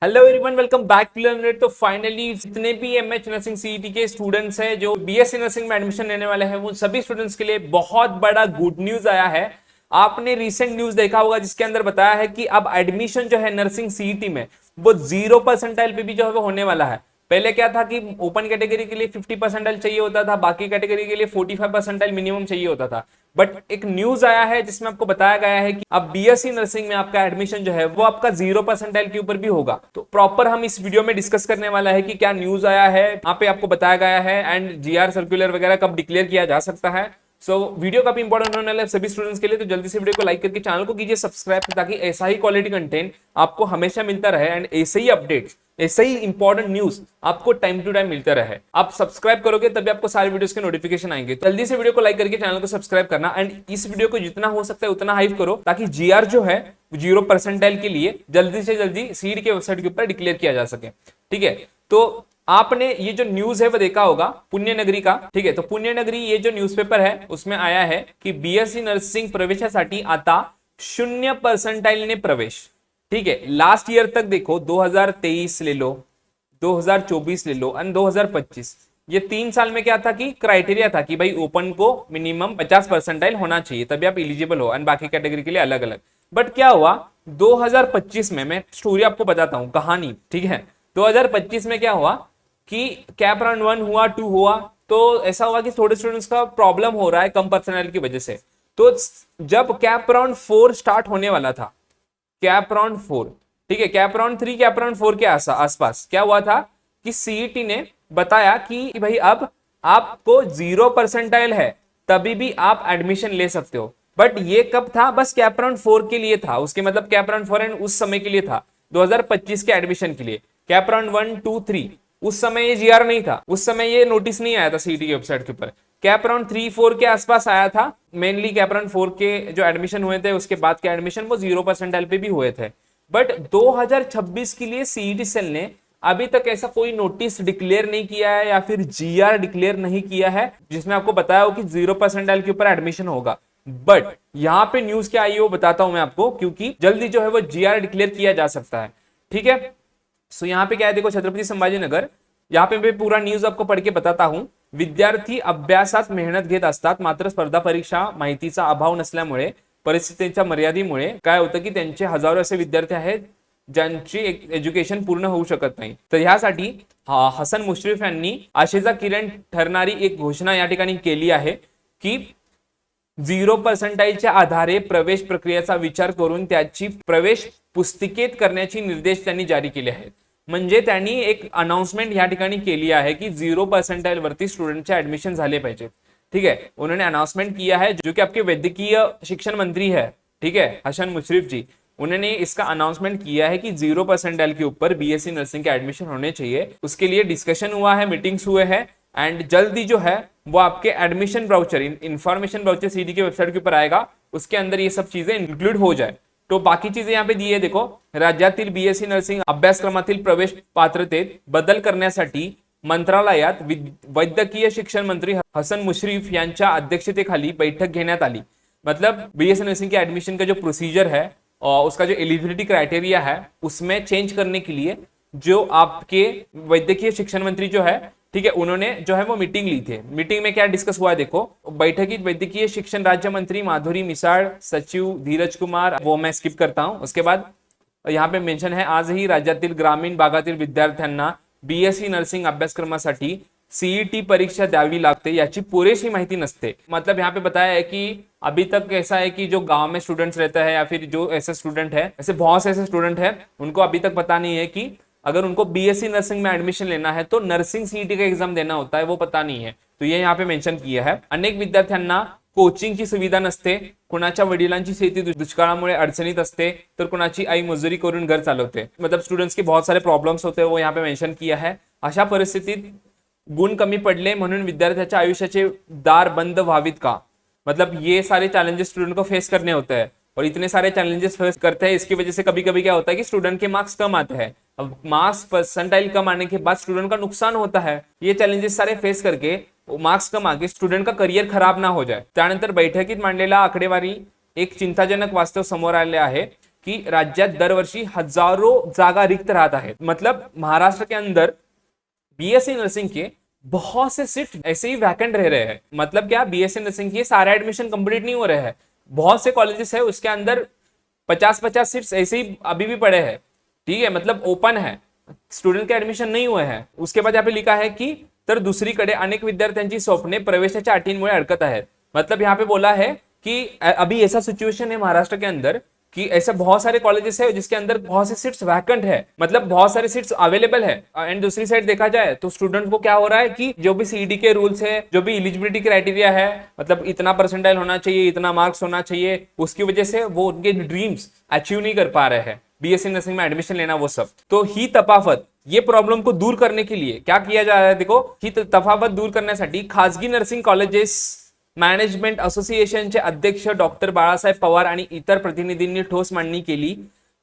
Hello everyone, welcome back to learn. तो finally जितने भी एमएच नर्सिंग सीईटी के स्टूडेंट्स हैं जो बीएससी नर्सिंग में एडमिशन लेने वाले हैं, वो सभी स्टूडेंट्स के लिए बहुत बड़ा गुड न्यूज आया है। आपने रीसेंट न्यूज देखा होगा जिसके अंदर बताया है कि अब एडमिशन जो है नर्सिंग सीईटी में वो 0% पे भी जो है वो होने वाला है। पहले क्या था कि ओपन कैटेगरी के लिए 50% चाहिए होता था, बाकी कैटेगरी के लिए 45% मिनिमम चाहिए होता था। बट एक न्यूज आया है जिसमें आपको बताया गया है कि अब बीएससी नर्सिंग में आपका एडमिशन जो है वो आपका 0% के ऊपर भी होगा। तो प्रॉपर हम इस वीडियो में डिस्कस करने वाला है कि क्या न्यूज आया है, यहाँ पे आपको बताया गया है एंड जीआर सर्कुलर वगैरह कब डिक्लेयर किया जा सकता है। वीडियो काफी इंपॉर्टेंट होने वाला है सभी स्टूडेंट्स के लिए, तो जल्दी से वीडियो को लाइक करके चैनल को कीजिए सब्सक्राइब, ताकि ऐसा ही क्वालिटी कंटेंट आपको हमेशा मिलता रहे एंड ऐसे ही अपडेट्स, ऐसे ही इंपॉर्टेंट न्यूज आपको टाइम टू टाइम मिलता रहे। आप सब्सक्राइब करोगे तभी आपको सारे वीडियोस के नोटिफिकेशन आएंगे। जल्दी से वीडियो को लाइक करके चैनल को सब्सक्राइब करना एंड इस वीडियो को जितना हो सकता है उतना हाइप करो, ताकि जीआर जो है 0% के लिए जल्दी से जल्दी सीड के वेबसाइट के ऊपर डिक्लेयर किया जा सके। ठीक है, तो आपने ये जो न्यूज है वो देखा होगा पुण्य नगरी का। ठीक है, तो पुण्य नगरी ये जो न्यूज़पेपर है उसमें आया है कि बीएससी नर्सिंग प्रवेशासाठी आता 0% ने प्रवेश। ठीक है, लास्ट ईयर तक देखो, 2023 ले लो, 2024 ले लो एंड 2025, ये 3 साल में क्या था कि क्राइटेरिया था कि भाई ओपन को मिनिमम 50% होना चाहिए तभी आप एलिजिबल हो एंड बाकी कैटेगरी के लिए अलग अलग। बट क्या हुआ 2025 में, मैं स्टोरी आपको बताता हूं, कहानी। ठीक है, 2025 में क्या हुआ कि कैप राउंड 1 हुआ, 2 हुआ, तो ऐसा हुआ कि थोड़े स्टूडेंट्स का प्रॉब्लम हो रहा है कम पर्सनल की वजह से। तो जब कैप राउंड 4 स्टार्ट होने वाला था, कैप राउंड 4, ठीक है, कैप राउंड 3 कैप राउंड 4 के आसपास क्या हुआ था कि सीईटी ने बताया कि भाई अब आपको 0% है तभी भी आप एडमिशन ले सकते हो। बट ये कब था? बस कैप राउंड 4 के लिए था, उसके मतलब कैप राउंड 4 एंड उस समय के लिए था 2025 के एडमिशन के लिए। कैप राउंड 1 2 3 उस समय ये जीआर नहीं था, उस समय ये नोटिस नहीं आया था सीईटी की वेबसाइट के ऊपर। कैप राउंड 3 4 के आसपास आया था, मेनली कैप राउंड 4 के जो एडमिशन हुए थे उसके बाद के एडमिशन वो 0% पे भी हुए थे। बट 2026 के लिए सीईटी सेल ने अभी तक ऐसा कोई नोटिस डिक्लेयर नहीं किया है या फिर जीआर डिक्लेयर नहीं किया है जिसमें आपको बताया हो कि 0% के ऊपर एडमिशन होगा। बट यहां पे न्यूज क्या आई है वो बताता हूं मैं आपको, क्योंकि जल्दी जो है वो जीआर डिक्लेयर किया जा सकता है। ठीक है, सो यहाँ पे क्या है, देखो, छत्रपति संभाजीनगर, यहाँ पे मैं पूरा न्यूज आपको पढ़ के बताता हूँ। विद्यार्थी अभ्यासात मेहनत घेत असतात, मात्र स्पर्धा परीक्षा माहितीचा अभाव नसल्यामुळे, परिस्थितीच्या मर्यादेमुळे काय होतं की त्यांचे हजारो असे विद्यार्थी आहेत ज्यांची एज्युकेशन पूर्ण होऊ शकत नाही। तर ह्यासाठी हसन मुश्रीफ यांनी आशेचा किरण ठरणारी एक घोषणा या ठिकाणी केली आहे की 0% आधारे प्रवेश प्रक्रियेचा विचार करून त्याची प्रवेश पुस्तिकेत करण्याची निर्देश त्यांनी जारी केले आहेत। म्हणजे त्यांनी एक अनाउंसमेंट या ठिकाणी केली आहे कि 0% वरती स्टूडेंटचे एडमिशन झाले पाहिजे। ठीक है, उन्होंने अनाउंसमेंट किया है, जो कि आपके वैद्यकीय शिक्षण मंत्री है, ठीक है, हसन मुशर्रफ जी, उन्होंने इसका अनाउंसमेंट किया है कि 0% के ऊपर बीएससी नर्सिंग के एडमिशन होने चाहिए। उसके लिए डिस्कशन हुआ है, मीटिंग्स हुए हैं एंड जल्दी जो है वो आपके admission brochure, information brochure CD के वेबसाइट के ऊपर आएगा, उसके अंदर ये सब चीजें इंक्लूड हो जाए। तो बाकी चीजें यहाँ पे दी है, देखो, राज्यातील बीएससी नर्सिंग अभ्यासक्रमातील प्रवेश पात्रतेत बदल करण्यासाठी मंत्रालयात वैद्यकीय शिक्षण मंत्री हसन मुश्रीफ यांच्या अध्यक्षतेखाली बैठक घेण्यात आली। मतलब बीएससी नर्सिंग के एडमिशन का जो प्रोसीजर है और उसका जो एलिजिबिलिटी क्राइटेरिया है उसमें चेंज करने के लिए जो आपके वैद्यकीय शिक्षण मंत्री जो है, ठीक है, उन्होंने जो है वो मीटिंग ली थी। मीटिंग में क्या डिस्कस हुआ है, देखो, बैठकीत वैद्यकीय शिक्षण राज्य मंत्री माधुरी मिसाळ, सचिव धीरज कुमार, वो मैं स्किप करता हूं। उसके बाद यहाँ पे मेंशन है, आजही राज्यातील ग्रामीण भागातील विद्यार्थ्यांना बीएससी नर्सिंग अभ्यासक्रमासाठी सीईटी परीक्षा द्यावी लागते याची पुरेशी माहिती नसते। मतलब यहाँ पे बताया है कि अभी तक ऐसा है कि जो गांव में स्टूडेंट्स रहता है या फिर जो ऐसे स्टूडेंट है, ऐसे बहुत से ऐसे स्टूडेंट है, उनको अभी तक पता नहीं है कि अगर उनको बीएससी नर्सिंग में एडमिशन लेना है तो नर्सिंग सीईटी का एग्जाम देना होता है, वो पता नहीं है। तो ये यहाँ पे मेंशन किया है। अनेक विद्यार्थ्यांना कोचिंगची सुविधा नसते, कुणाच्या वडिलांची शेती दुष्काळामुळे अडचणीत असते, तर कुणाची आई मजुरी करून घर चालवते। मतलब स्टूडेंट्स के बहुत सारे प्रॉब्लम्स होते हैं, वो यहाँ पे मेंशन किया है। अशा परिस्थितीत गुण कमी पडले म्हणून विद्यार्थ्याच्या आयुष्याचे दार बंद व्हावीत का? मतलब ये सारे चैलेंजेस स्टूडेंट को फेस करने होते हैं और इतने सारे चैलेंजेस फेस करते हैं, इसकी वजह से कभी कभी क्या होता है कि स्टूडेंट के मार्क्स कम आते हैं। अब मार्क्स परसेंटाइल कम आने के बाद स्टूडेंट का नुकसान होता है। ये चॅलेंजेस सारे फेस करके मार्क्स कम आके स्टूडेंट का करियर खराब ना हो जाए। त्यानंतर बैठकीत मांडलेला आकडेवारी एक चिंताजनक वास्तव समोर आले आहे की राज्यात दरवर्षी हजारों जागा रिक्त राहत आहेत. मतलब महाराष्ट्र के अंदर बीएससी नर्सिंग के बहुत से सीट ऐसे ही वैकेंट रह रहे हैं. मतलब क्या, बीएससी नर्सिंग के सारे एडमिशन कंप्लीट नहीं हो रहे हैं. बहुत से कॉलेजेस है उसके अंदर 50-50 सीट्स ऐसे ही अभी भी पड़े हैं. ठीक है, मतलब ओपन है, स्टुडंट के ऍडमिशन नाही हुए हैं. उसके बाद यहाँ पे लिखा है की तर दुसरीकडे अनेक विद्यार्थ्यांची स्वप्ने प्रवेशाच्या अटींमुळे अडकत आहेत. मतलब यहाँ पे बोला है कि अभी ऐसा सिचुएशन है महाराष्ट्र के अंदर कि ऐसे बहुत सारे कॉलेजेस है जिसके अंदर बहुत से सीट्स वैकेंट है, मतलब बहुत सारे सीट्स अवेलेबल है. एंड दूसरी साइड देखा जाए तो स्टूडेंट को क्या हो रहा है कि जो भी सीईटी के रूल्स है, जो भी एलिजिबिलिटी क्राइटेरिया है, मतलब इतना परसेंटाइल होना चाहिए, इतना मार्क्स होना चाहिए, उसकी वजह से वो उनके ड्रीम्स अचीव नहीं कर पा रहे हैं. बीएससी नर्सिंग में एडमिशन लेना वो सब. तो ही तफावत, ये प्रॉब्लम को दूर करने के लिए क्या किया जा रहा है, देखो ही तफावत दूर करण्यासाठी खाजगी नर्सिंग कॉलेजेस मॅनेजमेंट असोसिएशनचे अध्यक्ष डॉक्टर बाळासाहेब पवार आणि इतर प्रतिनिधींनी ठोस मांडणी केली.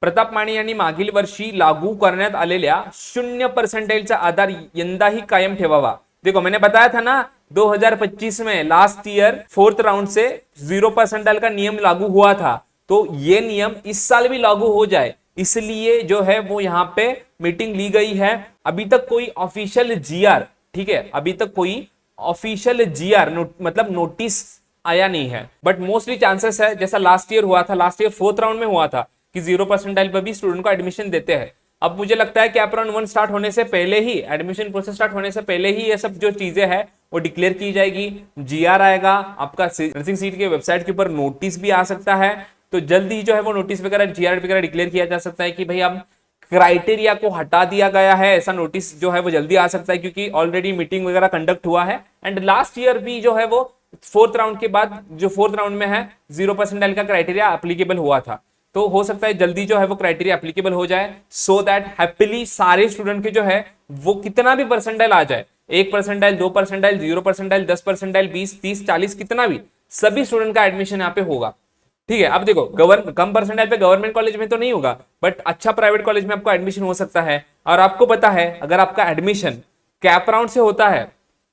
प्रताप माने यांनी मागील वर्षी लागू करण्यात आलेल्या 0% आधार यंदाही कायम ठेवावा. देखो मैंने बताया था ना 2025 में लास्ट ईयर 4th राउंड से 0% का नियम लागू हुआ था. तो ये नियम इस साल भी लागू हो जाए, इसलिए जो है वो यहाँ पे मीटिंग ली गई है. अभी तक कोई ऑफिशियल जीआर, ठीक है, अभी तक कोई ऑफिशियल जीआर मतलब नोटिस आया नहीं है. बट मोस्टली चांसेस है जैसा लास्ट ईयर हुआ था, लास्ट ईयर 4th राउंड में हुआ था कि 0% पर भी स्टूडेंट को एडमिशन देते हैं. अब मुझे लगता है कि कैप राउंड 1 स्टार्ट होने से पहले ही, एडमिशन प्रोसेस स्टार्ट होने से पहले ही ये सब जो चीजें हैं वो डिक्लेयर की जाएगी. जीआर आएगा, आपका नर्सिंग सीट के वेबसाइट के ऊपर नोटिस भी आ सकता है. तो जल्दी जो है वो नोटिस वगैरह, जीआर वगैरह डिक्लेयर किया जा सकता है कि भाई अब क्राइटेरिया को हटा दिया गया है. ऐसा नोटिस जो है वो जल्दी आ सकता है क्योंकि ऑलरेडी मीटिंग वगैरह कंडक्ट हुआ है. एंड लास्ट ईयर भी जो है वो 4th राउंड के बाद जो 4th राउंड में है 0% का क्राइटेरिया एप्लीकेबल हुआ था. तो हो सकता है जल्दी जो है वो क्राइटेरिया एप्लीकेबल हो जाए, सो दैट हैप्पीली सारे स्टूडेंट के जो है वो कितना भी परसेंटाइल आ जाए, 1%, 2%, 0%, 10%, 20, 30, 40, कितना भी, सभी स्टूडेंट का एडमिशन यहाँ पे होगा. ठीक है. अब देखो कम परसेंटाइल पे गवर्नमेंट कॉलेज में तो नहीं होगा, बट अच्छा प्राइवेट कॉलेज में आपको एडमिशन हो सकता है. और आपको पता है अगर आपका एडमिशन कैप राउंड से होता है,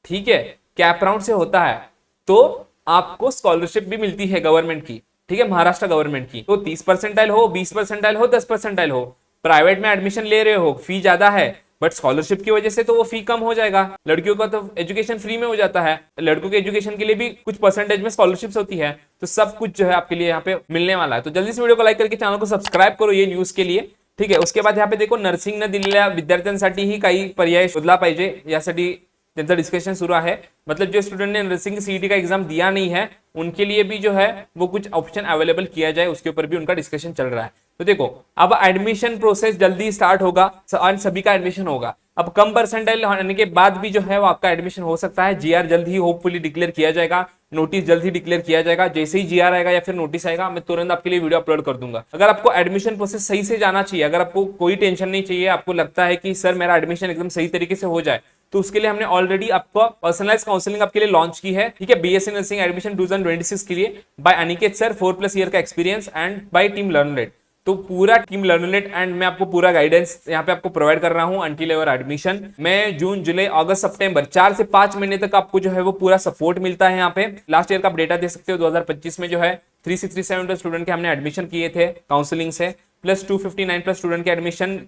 ठीक है, कैप राउंड से होता है, तो आपको स्कॉलरशिप भी मिलती है गवर्नमेंट की. ठीक है, महाराष्ट्र गवर्नमेंट की. तो 30% हो, 20% हो, 10% हो, प्राइवेट में एडमिशन ले रहे हो, फी ज्यादा है, बट स्कॉलरशिप की वजह से तो वो फी कम हो जाएगा. लड़कियों का तो एजुकेशन फ्री में हो जाता है, लड़कों के एजुकेशन के लिए भी कुछ परसेंटेज में स्कॉलरशिप्स होती है. तो सब कुछ जो है आपके लिए यहाँ पे मिलने वाला है. तो जल्दी से वीडियो को लाइक करके चैनल को सब्सक्राइब करो ये न्यूज के लिए. ठीक है. उसके बाद यहाँ पे देखो नर्सिंग न दिलेल्या विद्यार्थ्यांसाठी ही काही पर्याय शोधला पाहिजे, यासाठी त्यांचं डिस्कशन सुरू आहे. मतलब जो स्टूडेंट ने नर्सिंग सीईटी का एग्जाम दिया नहीं है उनके लिए भी जो है वो कुछ ऑप्शन अवेलेबल किया जाए, उसके ऊपर भी उनका डिस्कशन चल रहा है. तो देखो अब एडमिशन प्रोसेस जल्दी स्टार्ट होगा और सभी का एडमिशन होगा. अब कम परसेंटाइल होने के बाद भी जो है वो आपका एडमिशन हो सकता है. जीआर जल्द ही होपफुली डिक्लेयर किया जाएगा, नोटिस जल्द ही डिक्लेयर किया जाएगा. जैसे ही जीआर आएगा या फिर नोटिस आएगा मैं तुरंत आपके लिए वीडियो अपलोड कर दूंगा. अगर आपको एडमिशन प्रोसेस सही से जाना चाहिए, अगर आपको कोई टेंशन नहीं चाहिए, आपको लगता है कि सर मेरा एडमिशन एकदम सही तरीके से हो जाए, तो उसके लिए हमने ऑलरेडी आपको पर्सनलाइज काउंसलिंग आपके लिए लॉन्च की है. ठीक है, बीएससी नर्सिंग एडमिशन 2026 के लिए बाय अनिकेत सर, 4+ ईयर का एक्सपीरियंस एंड बाय टीम लर्नलेट. तो पूरा टीम लर्नलेट एंड मैं आपको पूरा गाइडेंस यहाँ पे आपको प्रोवाइड कर रहा हूँ अंटिल योर एडमिशन. मैं जून, जुलाई, अगस्त, सितंबर 4 से 5 महीने तक आपको जो है वो पूरा सपोर्ट मिलता है. यहाँ पे लास्ट ईयर का आप डेटा दे सकते हो. 2025 में जो है 3637 स्टूडेंट के हमने एडमिशन किए थे काउंसलिंग से, प्लस 259+ स्टूडेंट के एडमिशन.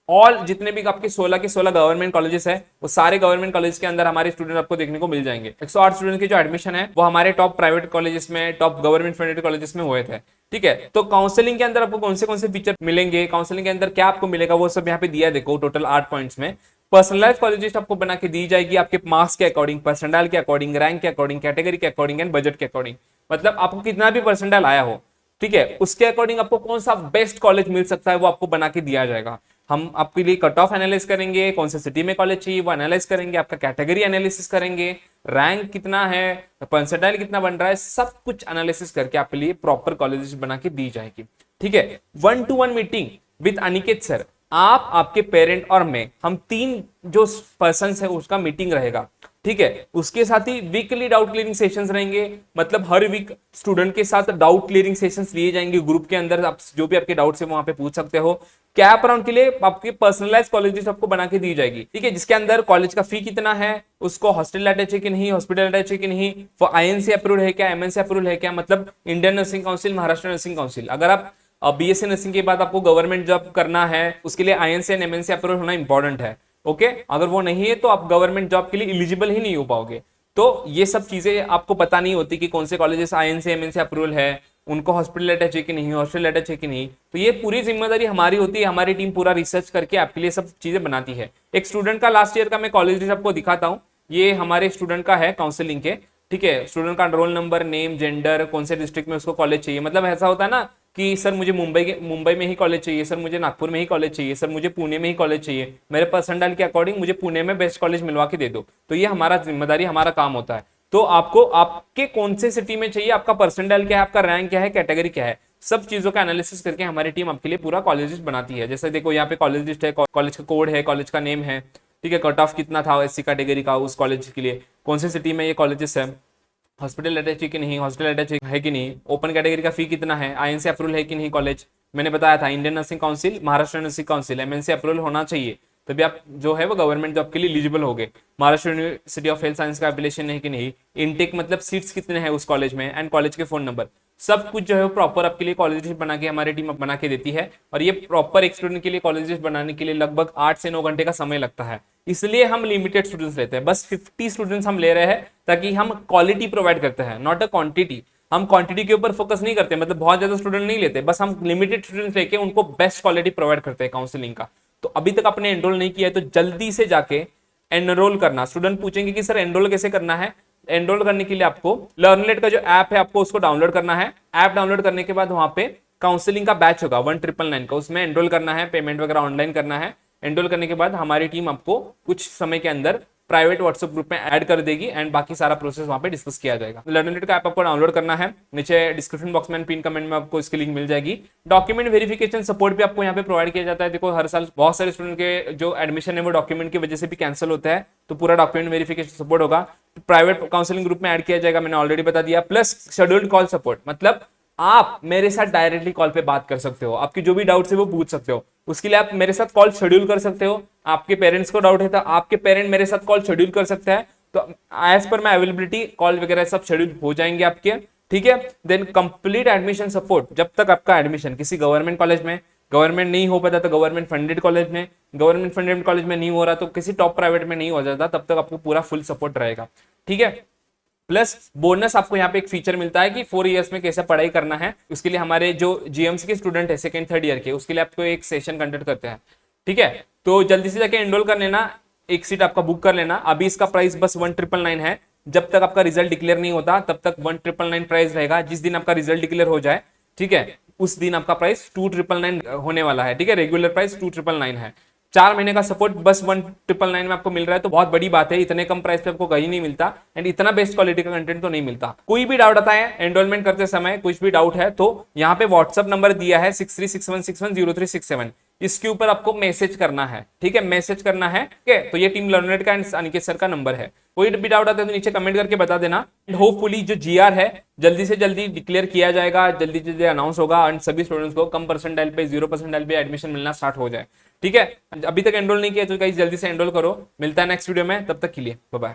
ऑल जितने भी आपके 16 के 16 गवर्नमेंट कॉलेजेस है वो सारे गवर्नमेंट कॉलेज के अंदर हमारे स्टूडेंट आपको देखने को मिल जाएंगे. 108 स्टूडेंट के जो एडमिशन है वो हमारे टॉप प्राइवेट कॉलेजेस में, टॉप गवर्नमेंट फंडेड कॉलेजेस में हुए थे. ठीक है. तो काउंसलिंग के अंदर आपको कौन से फीचर मिलेंगे, काउंसलिंग के अंदर क्या आपको मिलेगा, वो सब यहाँ पे दिया. देखो टोटल 8 पॉइंट्स में पर्सनलाइज कॉलेज लिस्ट आपको बना के दी जाएगी आपके मार्क्स के अकॉर्डिंग, परसेंटाइल के अकॉर्डिंग, रैंक के अकॉर्डिंग, कैटेगरी के अकॉर्डिंग एंड बजट के अकॉर्डिंग. मतलब आपको कितना भी परसेंटाइल आया हो, ठीक है, उसके अकॉर्डिंग आपको कौन सा बेस्ट कॉलेज मिल सकता है वो आपको बना के दिया जाएगा. हम आपके लिए कट ऑफ एनालिसिस करेंगे, कौन से सिटी में कॉलेज चाहिए वो एनालाइज करेंगे, आपका कैटेगरी एनालिसिस करेंगे, रैंक कितना है, परसेंटाइल कितना बन रहा है, सब कुछ एनालिसिस करके आपके लिए प्रॉपर कॉलेज बना के दी जाएगी. ठीक है. 1-to-1 meeting with Aniket sir, आप, आपके पेरेंट और मैं, हम 3 जो पर्सन है उसका मीटिंग रहेगा. ठीक है. उसके साथ ही वीकली डाउट क्लियरिंग सेशंस रहेंगे. मतलब हर वीक स्टूडेंट के साथ डाउट क्लियरिंग सेशंस लिए जाएंगे ग्रुप के अंदर. आप जो भी आपके डाउट्स है वहां पे पूछ सकते हो. कैप राउंड के लिए आपकी पर्सनलाइज कॉलेजेस आपको बना के दी जाएगी. ठीक है. जिसके अंदर कॉलेज का फी कितना है, उसको हॉस्टल अटैच है कि नहीं, हॉस्पिटल अटैच है कि नहीं, वो आईएनसी अप्रूव्ड है क्या, एमएनसी अप्रूव्ड है क्या, मतलब Indian nursing council, Maharashtra nursing council. अगर आप बीएससी नर्सिंग के बाद आपको गवर्नमेंट जॉब करना है, उसके लिए आईएनसी एंड एमएनसी अप्रूवल होना इंपॉर्टेंट है। ओके, अगर वो नहीं है तो आप गवर्नमेंट जॉब के लिए एलिजिबल ही नहीं हो पाओगे। तो ये सब चीजें आपको पता नहीं होती कि कौन से कॉलेजेस आईएनसी एमएनसी अप्रूवल है, उनको हॉस्पिटल लेटर चाहिए कि नहीं, हॉस्टल लेटर चाहिए कि नहीं। तो ये पूरी जिम्मेदारी हमारी होती है, हमारी टीम पूरा रिसर्च करके आपके लिए सब चीजें बनाती है। एक स्टूडेंट का लास्ट ईयर का मैं कॉलेज लिस्ट आपको दिखाता हूँ। ये हमारे स्टूडेंट का है काउंसलिंग के, ठीक है। स्टूडेंट का रोल नंबर, नेम, जेंडर, कौन से डिस्ट्रिक्ट में उसको कॉलेज चाहिए। मतलब ऐसा होता है ना कि सर मुझे मुंबई में ही कॉलेज चाहिए, सर मुझे नागपुर में ही कॉलेज चाहिए, सर मुझे पुणे में ही कॉलेज चाहिए, मेरे परसेंटाइल के अकॉर्डिंग मुझे पुणे में बेस्ट कॉलेज मिलवा के दे दो। तो ये हमारा जिम्मेदारी, हमारा काम होता है। तो आपको आपके कौन से सिटी में चाहिए, आपका परसेंटाइल क्या है, आपका रैंक क्या है, कैटेगरी क्या है, सब चीजों का एनालिसिस करके हमारी टीम आपके लिए पूरा कॉलेज लिस्ट बनाती है। जैसे देखो यहाँ पे कॉलेज लिस्ट है, कॉलेज का कोड है, कॉलेज का नेम है, ठीक है, कट ऑफ कितना था एससी कैटेगरी का उस कॉलेज के लिए, कौन से सिटी में ये कॉलेजेस है, हॉस्पिटल लेटर चाहिए कि नहीं, हॉस्पिटल लेटर चाहिए है कि नहीं, ओपन कैटेगरी का फी कितना है, आईएनसी अप्रूवल है कि नहीं कॉलेज। मैंने बताया था Indian nursing council, Maharashtra nursing council, MNC approval होना चाहिए, तभी आप जो है वो गवर्नमेंट जॉब के लिए एलिजिबल हो गए। Maharashtra university of health science का एप्लीकेशन है कि नहीं, इनटेक मतलब सीट्स कितने हैं उस कॉलेज में, एंड कॉलेज के फोन नंबर, सब कुछ जो है वो प्रॉपर आपके लिए कॉलेज लिस्ट बना के हमारी टीम बना के देती है। और ये प्रॉपर एक स्टूडेंट के लिए कॉलेज लिस्ट बनाने के लिए लगभग 8 से 9 घंटे का समय लगता है। इसलिए हम लिमिटेड स्टूडेंट्स लेते हैं, बस 50 स्टूडेंट्स हम ले रहे हैं, ताकि हम क्वालिटी प्रोवाइड करते हैं, नॉट अ क्वांटिटी। हम क्वांटिटी के ऊपर फोकस नहीं करते, मतलब बहुत ज्यादा स्टूडेंट नहीं लेते, बस हम लिमिटेड स्टूडेंट्स लेके उनको बेस्ट क्वालिटी प्रोवाइड करते हैं काउंसलिंग का। तो अभी तक आपने एनरोल नहीं किया है तो जल्दी से जाके एनरोल करना। स्टूडेंट पूछेंगे कि सर एनरोल कैसे करना है। एनरोल करने के लिए आपको लर्नलेट का जो ऐप है आपको उसको डाउनलोड करना है। ऐप डाउनलोड करने के बाद वहां पे काउंसलिंग का बैच होगा 1999 का, उसमें एनरोल करना है, पेमेंट वगैरह ऑनलाइन करना है। एनरोल करने के बाद हमारी टीम आपको कुछ समय के अंदर प्राइवेट व्हाट्सएप ग्रुप में ऐड कर देगी एंड बाकी सारा प्रोसेस वहां पे डिस्कस किया जाएगा। लर्नलेट का ऐप आपको डाउनलोड करना है, नीचे डिस्क्रिप्शन बॉक्स में पिन कमेंट में आपको इसकी लिंक मिल जाएगी। डॉक्यूमेंट वेरिफिकेशन सपोर्ट भी आपको यहाँ पे प्रोवाइड किया जाता है। देखो हर साल बहुत सारे स्टूडेंट के जो एडमिशन है वो डॉक्यूमेंट की वजह से भी कैंसिल होता है, तो पूरा डॉक्यूमेंट वेरिफिकेशन सपोर्ट होगा। प्राइवेट काउंसलिंग ग्रुप में ऐड किया जाएगा, मैंने ऑलरेडी बता दिया। प्लस शेड्यूल्ड कॉल सपोर्ट, मतलब आप मेरे साथ डायरेक्टली कॉल पे बात कर सकते हो, आपकी जो भी डाउट्स है वो पूछ सकते हो। उसके लिए आप मेरे साथ कॉल शेड्यूल कर सकते हो। आपके पेरेंट्स को डाउट है तो आपके पेरेंट मेरे साथ कॉल शेड्यूल कर सकते हैं, तो as per my availability call वगैरह सब शेड्यूल हो जाएंगे आपके, ठीक है। देन कंप्लीट एडमिशन सपोर्ट, जब तक आपका एडमिशन किसी गवर्नमेंट कॉलेज में, गवर्नमेंट नहीं हो पाता तो गवर्नमेंट फंडेड कॉलेज में, गवर्नमेंट फंडेड कॉलेज में नहीं हो रहा तो किसी टॉप प्राइवेट में नहीं हो जाता, तब तक आपको पूरा फुल सपोर्ट रहेगा, ठीक है। प्लस बोनस आपको यहाँ पे एक फीचर मिलता है कि 4 इयर्स में कैसे पढ़ाई करना है। उसके लिए हमारे जो जीएमसी के स्टूडेंट है सेकंड थर्ड ईयर के, उसके लिए आपको एक सेशन कंडक्ट करते हैं, ठीक है। तो जल्दी से जाके एनरोल कर लेना, एक सीट आपका बुक कर लेना। अभी इसका प्राइस बस 1999 है, जब तक आपका रिजल्ट डिक्लेयर नहीं होता तब तक 1999 प्राइस रहेगा। जिस दिन आपका रिजल्ट डिक्लेयर हो जाए, ठीक है, उस दिन आपका प्राइस 2999 होने वाला है, ठीक है। रेगुलर प्राइस 2999 है। 4 महीने का सपोर्ट बस 1999 में आपको मिल रहा है, तो बहुत बड़ी बात है। इतने कम प्राइस पे आपको कहीं नहीं मिलता एंड इतना बेस्ट क्वालिटी का कंटेंट तो नहीं मिलता। कोई भी डाउट आता है एनरोलमेंट करते समय, कुछ भी डाउट है तो यहाँ पे व्हाट्सअप नंबर दिया है 6361610367, इसके ऊपर आपको मैसेज करना है, ठीक है, मैसेज करना है, ठीक है। तो ये टीम लर्ननेट का एंड अनिकेत सर का नंबर है। कोई भी डाउट आता है तो नीचे कमेंट करके बता देना। होपफुली जो जीआर है जल्दी से जल्दी डिक्लेयर किया जाएगा, जल्दी से जल्दी अनाउंस होगा एंड सभी स्टूडेंट्स को कम परसेंटाइल पे 0% पे एडमिशन मिलना स्टार्ट हो जाए, ठीक है। अभी तक एनरोल नहीं किया तो गाइस जल्दी से एनरोल करो। मिलता है नेक्स्ट वीडियो में, तब तक के लिए बाय बाय।